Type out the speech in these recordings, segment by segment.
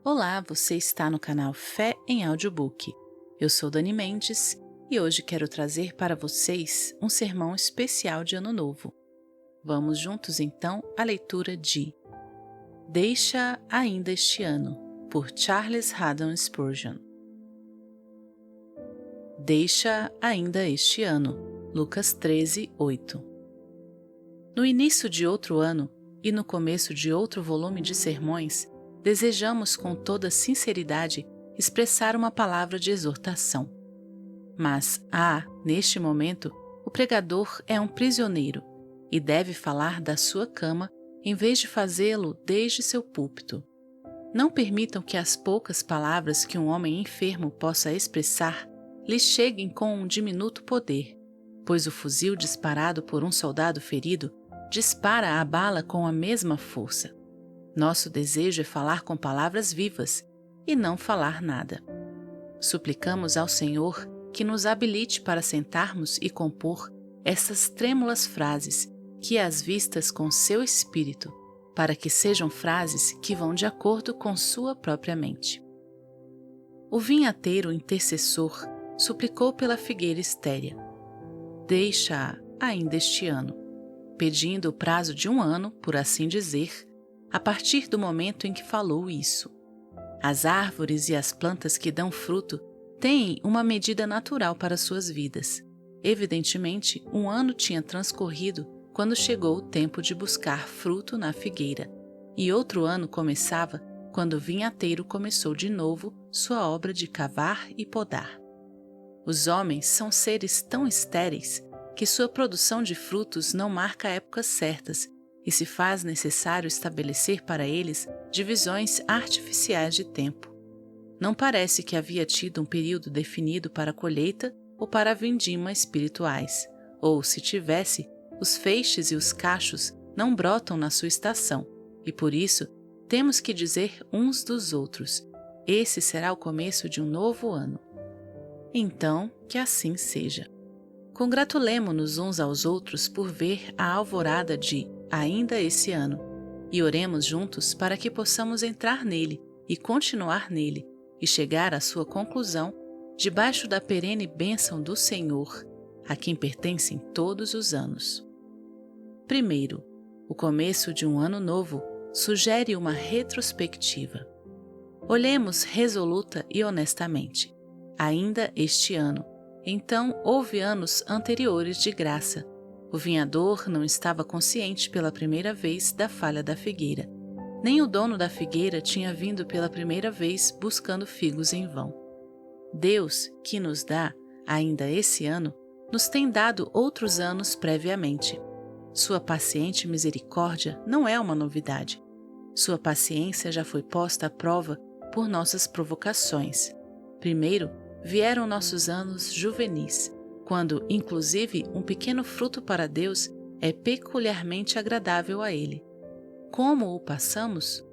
Olá, você está no canal Fé em Audiobook. Eu sou Dani Mendes e hoje quero trazer para vocês um sermão especial de Ano Novo. Vamos juntos então à leitura de Deixa Ainda Este Ano, por Charles Haddon Spurgeon. Deixa ainda este ano, Lucas 13, 8. No início de outro ano e no começo de outro volume de sermões, desejamos com toda sinceridade expressar uma palavra de exortação. Mas, neste momento, o pregador é um prisioneiro e deve falar da sua cama em vez de fazê-lo desde seu púlpito. Não permitam que as poucas palavras que um homem enfermo possa expressar lhe cheguem com um diminuto poder, pois o fuzil disparado por um soldado ferido dispara a bala com a mesma força. Nosso desejo é falar com palavras vivas e não falar nada. Suplicamos ao Senhor que nos habilite para sentarmos e compor essas trêmulas frases que as vistas com seu espírito, para que sejam frases que vão de acordo com sua própria mente. O vinhateiro intercessor suplicou pela figueira estérea. Deixa-a ainda este ano, pedindo o prazo de 1 ano, por assim dizer, a partir do momento em que falou isso. As árvores e as plantas que dão fruto têm uma medida natural para suas vidas. Evidentemente, 1 ano tinha transcorrido quando chegou o tempo de buscar fruto na figueira, e outro ano começava quando o vinhateiro começou de novo sua obra de cavar e podar. Os homens são seres tão estéreis que sua produção de frutos não marca épocas certas e se faz necessário estabelecer para eles divisões artificiais de tempo. Não parece que havia tido um período definido para a colheita ou para a vindima espirituais, ou, se tivesse, os feixes e os cachos não brotam na sua estação, e por isso temos que dizer uns dos outros: esse será o começo de um novo ano. Então, que assim seja. Congratulemo-nos uns aos outros por ver a alvorada de ainda esse ano, e oremos juntos para que possamos entrar nele e continuar nele, e chegar à sua conclusão debaixo da perene bênção do Senhor, a quem pertencem todos os anos. Primeiro, o começo de um ano novo sugere uma retrospectiva. Olhemos resoluta e honestamente. Ainda este ano. Então houve anos anteriores de graça. O vinhador não estava consciente pela primeira vez da falha da figueira. Nem o dono da figueira tinha vindo pela primeira vez buscando figos em vão. Deus, que nos dá, ainda esse ano, nos tem dado outros anos previamente. Sua paciente misericórdia não é uma novidade. Sua paciência já foi posta à prova por nossas provocações. Primeiro, vieram nossos anos juvenis, quando, inclusive, um pequeno fruto para Deus é peculiarmente agradável a Ele. Como o passamos?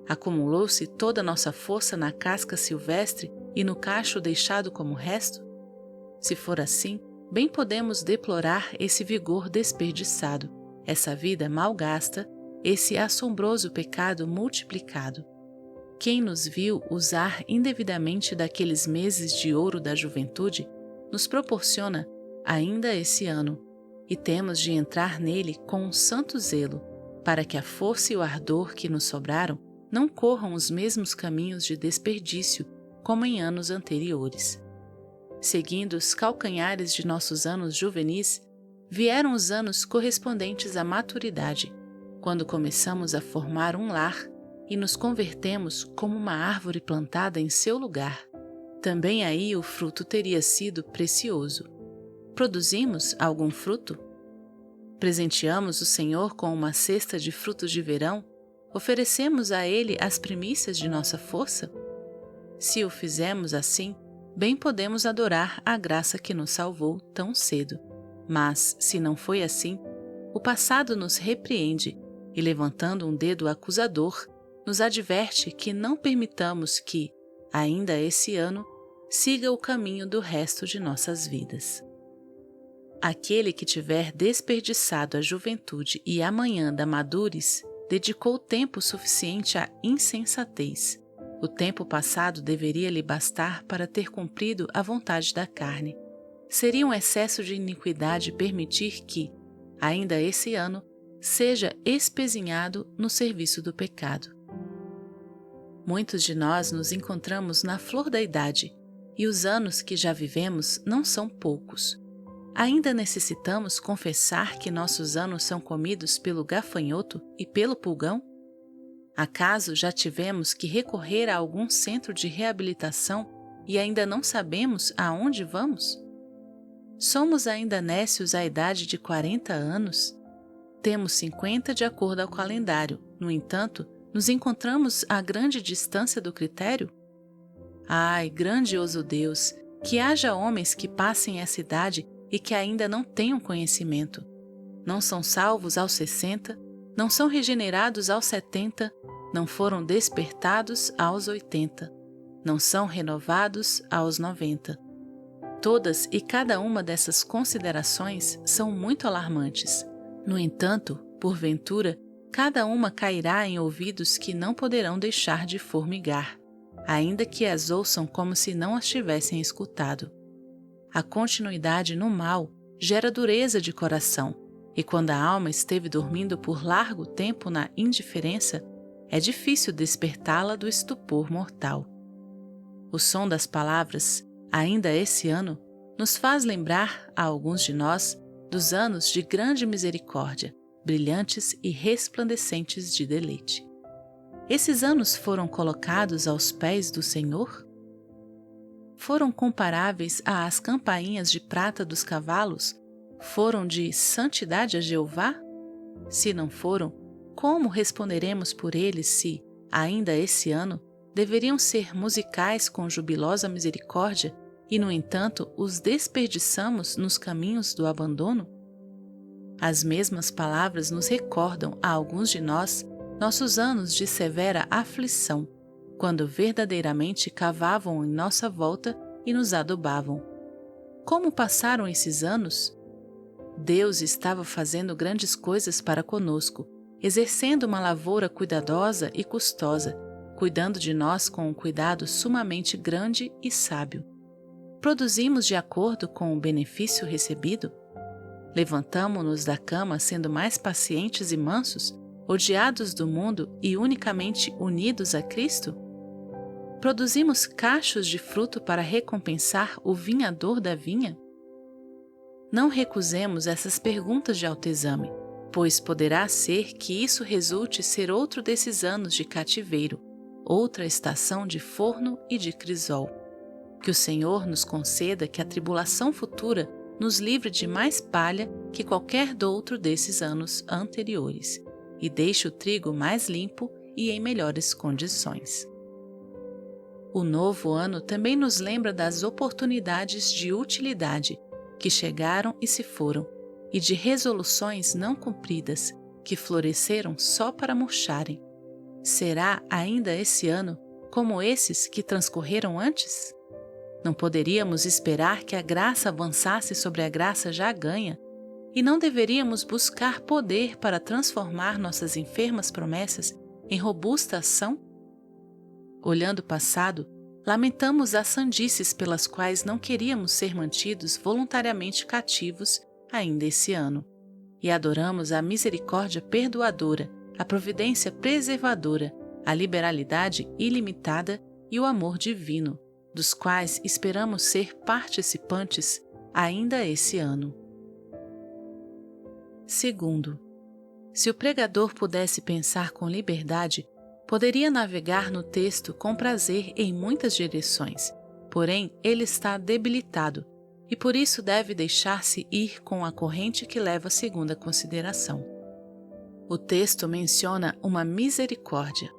Acumulou-se toda a nossa força na casca silvestre e no cacho deixado como resto? Se for assim, bem podemos deplorar esse vigor desperdiçado, essa vida mal gasta, esse assombroso pecado multiplicado. Quem nos viu usar indevidamente daqueles meses de ouro da juventude, nos proporciona ainda esse ano, e temos de entrar nele com um santo zelo, para que a força e o ardor que nos sobraram não corram os mesmos caminhos de desperdício como em anos anteriores. Seguindo os calcanhares de nossos anos juvenis, vieram os anos correspondentes à maturidade, quando começamos a formar um lar e nos convertemos como uma árvore plantada em seu lugar. Também aí o fruto teria sido precioso. Produzimos algum fruto? Presenteamos o Senhor com uma cesta de frutos de verão? Oferecemos a Ele as primícias de nossa força? Se o fizemos assim, bem podemos adorar a graça que nos salvou tão cedo. Mas, se não foi assim, o passado nos repreende e, levantando um dedo acusador, nos adverte que não permitamos que, ainda esse ano, siga o caminho do resto de nossas vidas. Aquele que tiver desperdiçado a juventude e amanhã da madurez dedicou tempo suficiente à insensatez, O tempo passado deveria lhe bastar para ter cumprido a vontade da carne. Seria um excesso de iniquidade permitir que, ainda esse ano, seja espezinhado no serviço do pecado. Muitos de nós nos encontramos na flor da idade, e os anos que já vivemos não são poucos. Ainda necessitamos confessar que nossos anos são comidos pelo gafanhoto e pelo pulgão? Acaso já tivemos que recorrer a algum centro de reabilitação e ainda não sabemos aonde vamos? Somos ainda nécios à idade de 40 anos? Temos 50 de acordo ao calendário, no entanto, nos encontramos a grande distância do critério? Ai, grandioso Deus, que haja homens que passem essa idade e que ainda não tenham conhecimento. Não são salvos aos 60, não são regenerados aos 70, não foram despertados aos 80, não são renovados aos 90. Todas e cada uma dessas considerações são muito alarmantes. No entanto, porventura, cada uma cairá em ouvidos que não poderão deixar de formigar, ainda que as ouçam como se não as tivessem escutado. A continuidade no mal gera dureza de coração, e quando a alma esteve dormindo por largo tempo na indiferença, é difícil despertá-la do estupor mortal. O som das palavras, ainda esse ano, nos faz lembrar, a alguns de nós, dos anos de grande misericórdia, brilhantes e resplandecentes de deleite. Esses anos foram colocados aos pés do Senhor? Foram comparáveis às campainhas de prata dos cavalos? Foram de santidade a Jeová? Se não foram, como responderemos por eles se, ainda esse ano, deveriam ser musicais com jubilosa misericórdia e, no entanto, os desperdiçamos nos caminhos do abandono? As mesmas palavras nos recordam a alguns de nós nossos anos de severa aflição, quando verdadeiramente cavavam em nossa volta e nos adubavam. Como passaram esses anos? Deus estava fazendo grandes coisas para conosco, exercendo uma lavoura cuidadosa e custosa, cuidando de nós com um cuidado sumamente grande e sábio. Produzimos de acordo com o benefício recebido? Levantamo-nos da cama sendo mais pacientes e mansos, odiados do mundo e unicamente unidos a Cristo? Produzimos cachos de fruto para recompensar o vinhador da vinha? Não recusemos essas perguntas de autoexame, pois poderá ser que isso resulte ser outro desses anos de cativeiro, outra estação de forno e de crisol. Que o Senhor nos conceda que a tribulação futura nos livre de mais palha que qualquer outro desses anos anteriores, e deixe o trigo mais limpo e em melhores condições. O novo ano também nos lembra das oportunidades de utilidade que chegaram e se foram, e de resoluções não cumpridas que floresceram só para murcharem. Será ainda esse ano como esses que transcorreram antes? Não poderíamos esperar que a graça avançasse sobre a graça já ganha, e não deveríamos buscar poder para transformar nossas enfermas promessas em robusta ação? Olhando o passado, lamentamos as sandices pelas quais não queríamos ser mantidos voluntariamente cativos ainda esse ano, e adoramos a misericórdia perdoadora, a providência preservadora, a liberalidade ilimitada e o amor divino, dos quais esperamos ser participantes ainda esse ano. Segundo, se o pregador pudesse pensar com liberdade, poderia navegar no texto com prazer em muitas direções, porém ele está debilitado e por isso deve deixar-se ir com a corrente que leva a segunda consideração. O texto menciona uma misericórdia.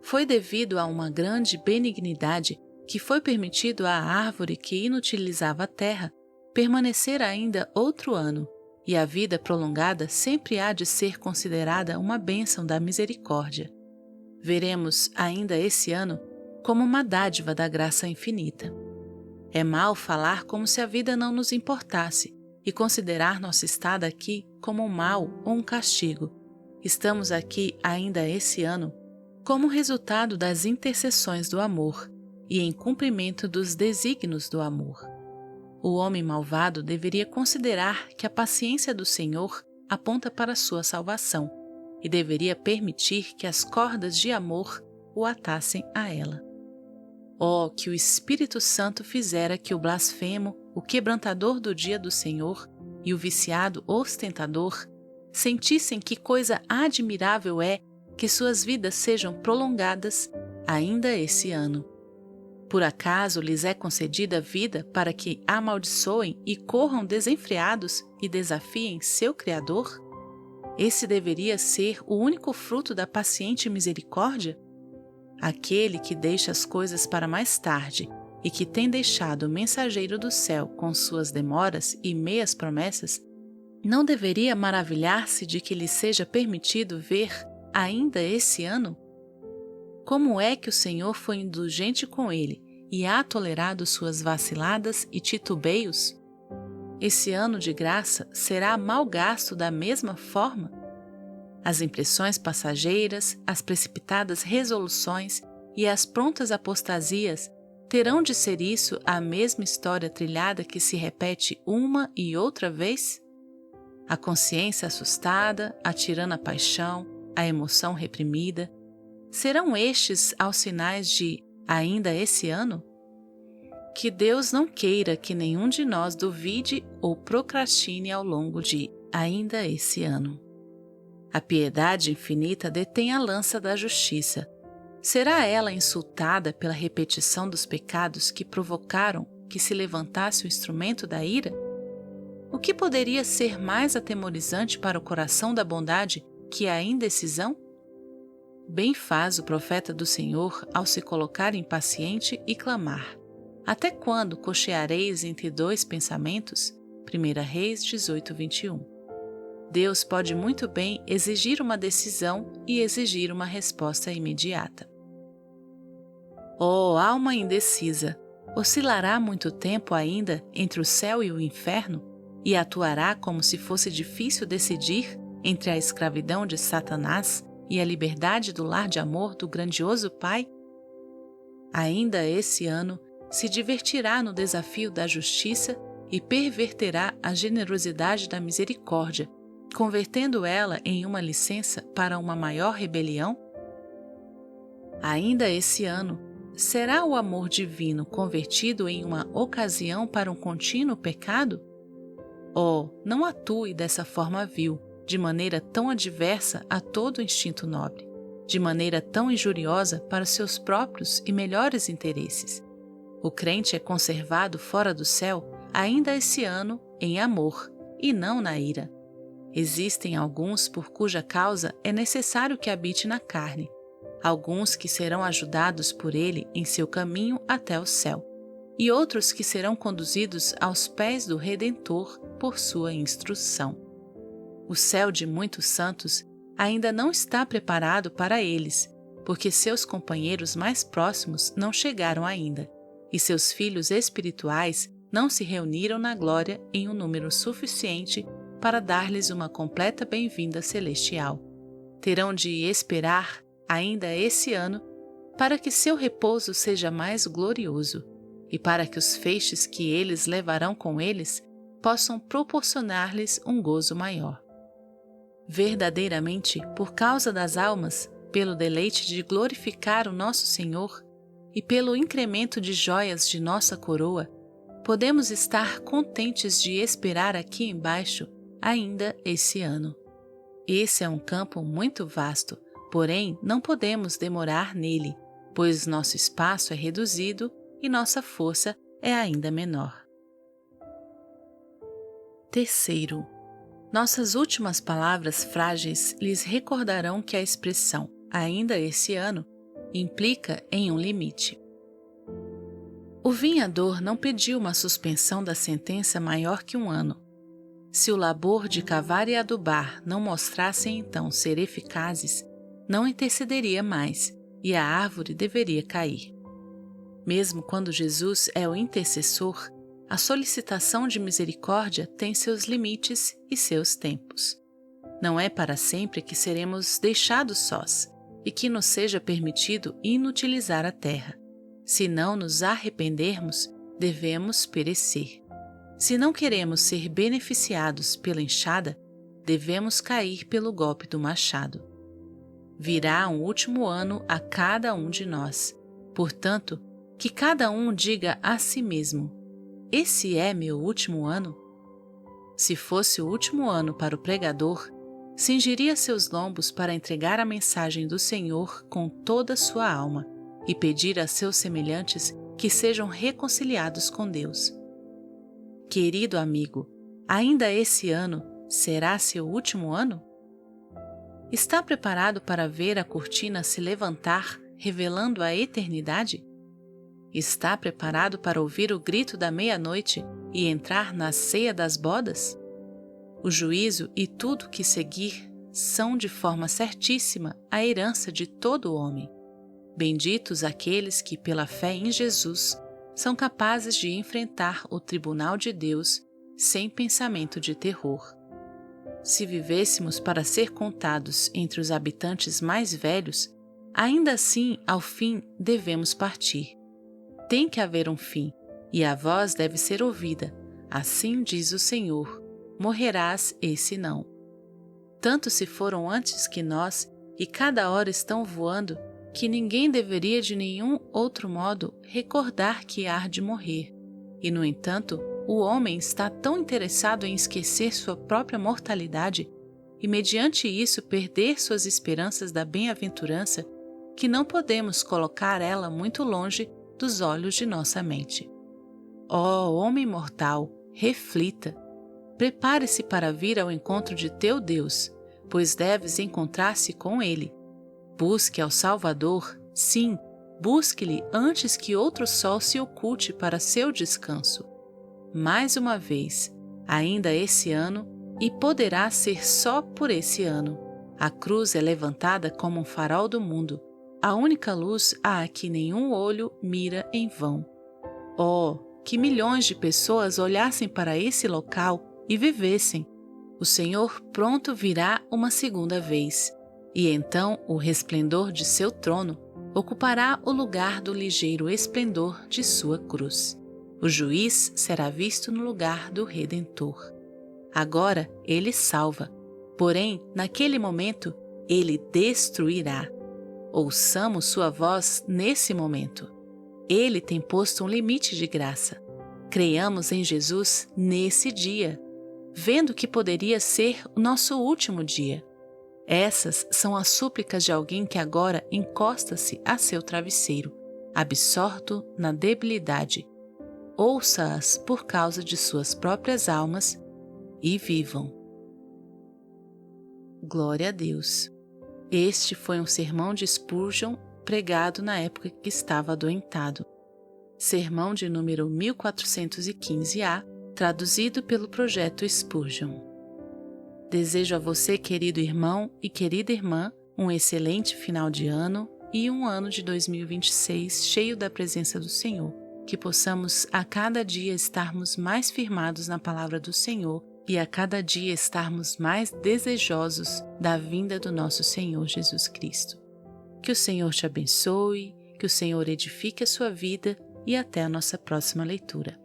Foi devido a uma grande benignidade que foi permitido à árvore que inutilizava a terra permanecer ainda outro ano, e a vida prolongada sempre há de ser considerada uma bênção da misericórdia. Veremos ainda esse ano como uma dádiva da graça infinita. É mal falar como se a vida não nos importasse e considerar nosso estado aqui como um mal ou um castigo. Estamos aqui ainda esse ano como resultado das intercessões do amor e em cumprimento dos desígnios do amor. O homem malvado deveria considerar que a paciência do Senhor aponta para sua salvação e deveria permitir que as cordas de amor o atassem a ela. Oh, que o Espírito Santo fizera que o blasfemo, o quebrantador do dia do Senhor e o viciado ostentador sentissem que coisa admirável é que suas vidas sejam prolongadas ainda esse ano. Por acaso lhes é concedida vida para que amaldiçoem e corram desenfreados e desafiem seu Criador? Esse deveria ser o único fruto da paciente misericórdia? Aquele que deixa as coisas para mais tarde e que tem deixado o mensageiro do céu com suas demoras e meias promessas, não deveria maravilhar-se de que lhe seja permitido ver ainda esse ano? Como é que o Senhor foi indulgente com ele e há tolerado suas vaciladas e titubeios? Esse ano de graça será mal gasto da mesma forma? As impressões passageiras, as precipitadas resoluções e as prontas apostasias terão de ser isso a mesma história trilhada que se repete uma e outra vez? A consciência assustada, a tirana paixão, a emoção reprimida, serão estes aos sinais de ainda esse ano? Que Deus não queira que nenhum de nós duvide ou procrastine ao longo de ainda esse ano. A piedade infinita detém a lança da justiça. Será ela insultada pela repetição dos pecados que provocaram que se levantasse o instrumento da ira? O que poderia ser mais atemorizante para o coração da bondade que a indecisão? Bem faz o profeta do Senhor ao se colocar impaciente e clamar: até quando cocheareis entre dois pensamentos? 1 Reis 18, 21. Deus pode muito bem exigir uma decisão e exigir uma resposta imediata. Oh, alma indecisa! Oscilará muito tempo ainda entre o céu e o inferno? E atuará como se fosse difícil decidir entre a escravidão de Satanás e a liberdade do lar de amor do grandioso Pai? Ainda esse ano se divertirá no desafio da justiça e perverterá a generosidade da misericórdia, convertendo ela em uma licença para uma maior rebelião? Ainda esse ano, será o amor divino convertido em uma ocasião para um contínuo pecado? Oh, não atue dessa forma vil, de maneira tão adversa a todo instinto nobre, de maneira tão injuriosa para os seus próprios e melhores interesses. O crente é conservado fora do céu ainda esse ano em amor e não na ira. Existem alguns por cuja causa é necessário que habite na carne, alguns que serão ajudados por ele em seu caminho até o céu, e outros que serão conduzidos aos pés do Redentor por sua instrução. O céu de muitos santos ainda não está preparado para eles, porque seus companheiros mais próximos não chegaram ainda, e seus filhos espirituais não se reuniram na glória em um número suficiente para dar-lhes uma completa bem-vinda celestial. Terão de esperar ainda esse ano para que seu repouso seja mais glorioso e para que os feixes que eles levarão com eles possam proporcionar-lhes um gozo maior. Verdadeiramente, por causa das almas, pelo deleite de glorificar o nosso Senhor e pelo incremento de joias de nossa coroa, podemos estar contentes de esperar aqui embaixo ainda esse ano. Esse é um campo muito vasto, porém não podemos demorar nele, pois nosso espaço é reduzido e nossa força é ainda menor. Terceiro, nossas últimas palavras frágeis lhes recordarão que a expressão ainda esse ano implica em um limite. O vinhador não pediu uma suspensão da sentença maior que um ano. Se o labor de cavar e adubar não mostrassem então ser eficazes, não intercederia mais e a árvore deveria cair. Mesmo quando Jesus é o intercessor, a solicitação de misericórdia tem seus limites e seus tempos. Não é para sempre que seremos deixados sós, e que nos seja permitido inutilizar a terra. Se não nos arrependermos, devemos perecer. Se não queremos ser beneficiados pela enxada, devemos cair pelo golpe do machado. Virá um último ano a cada um de nós. Portanto, que cada um diga a si mesmo: esse é meu último ano? Se fosse o último ano para o pregador, cingiria seus lombos para entregar a mensagem do Senhor com toda a sua alma e pedir a seus semelhantes que sejam reconciliados com Deus. Querido amigo, ainda esse ano será seu último ano? Está preparado para ver a cortina se levantar, revelando a eternidade? Está preparado para ouvir o grito da meia-noite e entrar na ceia das bodas? O juízo e tudo que seguir são de forma certíssima a herança de todo homem. Benditos aqueles que, pela fé em Jesus, são capazes de enfrentar o tribunal de Deus sem pensamento de terror. Se vivêssemos para ser contados entre os habitantes mais velhos, ainda assim, ao fim, devemos partir. Tem que haver um fim, e a voz deve ser ouvida. Assim diz o Senhor: morrerás e se não. Tanto se foram antes que nós, e cada hora estão voando, que ninguém deveria de nenhum outro modo recordar que há de morrer. E, no entanto, o homem está tão interessado em esquecer sua própria mortalidade e, mediante isso, perder suas esperanças da bem-aventurança, que não podemos colocar ela muito longe dos olhos de nossa mente. Ó homem mortal, reflita! Prepare-se para vir ao encontro de teu Deus, pois deves encontrar-se com Ele. Busque ao Salvador, sim, busque-lhe antes que outro sol se oculte para seu descanso. Mais uma vez, ainda esse ano, e poderá ser só por esse ano. A cruz é levantada como um farol do mundo, a única luz a que nenhum olho mira em vão. Oh, que milhões de pessoas olhassem para esse local e vivessem! O Senhor pronto virá uma segunda vez, e então o resplendor de seu trono ocupará o lugar do ligeiro esplendor de sua cruz. O juiz será visto no lugar do Redentor. Agora ele salva, porém, naquele momento, ele destruirá. Ouçamos sua voz nesse momento. Ele tem posto um limite de graça. Creiamos em Jesus nesse dia, vendo que poderia ser o nosso último dia. Essas são as súplicas de alguém que agora encosta-se a seu travesseiro, absorto na debilidade. Ouça-as por causa de suas próprias almas e vivam. Glória a Deus! Este foi um sermão de Spurgeon pregado na época que estava adoentado. Sermão de número 1415A, traduzido pelo Projeto Spurgeon. Desejo a você, querido irmão e querida irmã, um excelente final de ano e um ano de 2026 cheio da presença do Senhor. Que possamos a cada dia estarmos mais firmados na palavra do Senhor e a cada dia estarmos mais desejosos da vinda do nosso Senhor Jesus Cristo. Que o Senhor te abençoe, que o Senhor edifique a sua vida e até a nossa próxima leitura.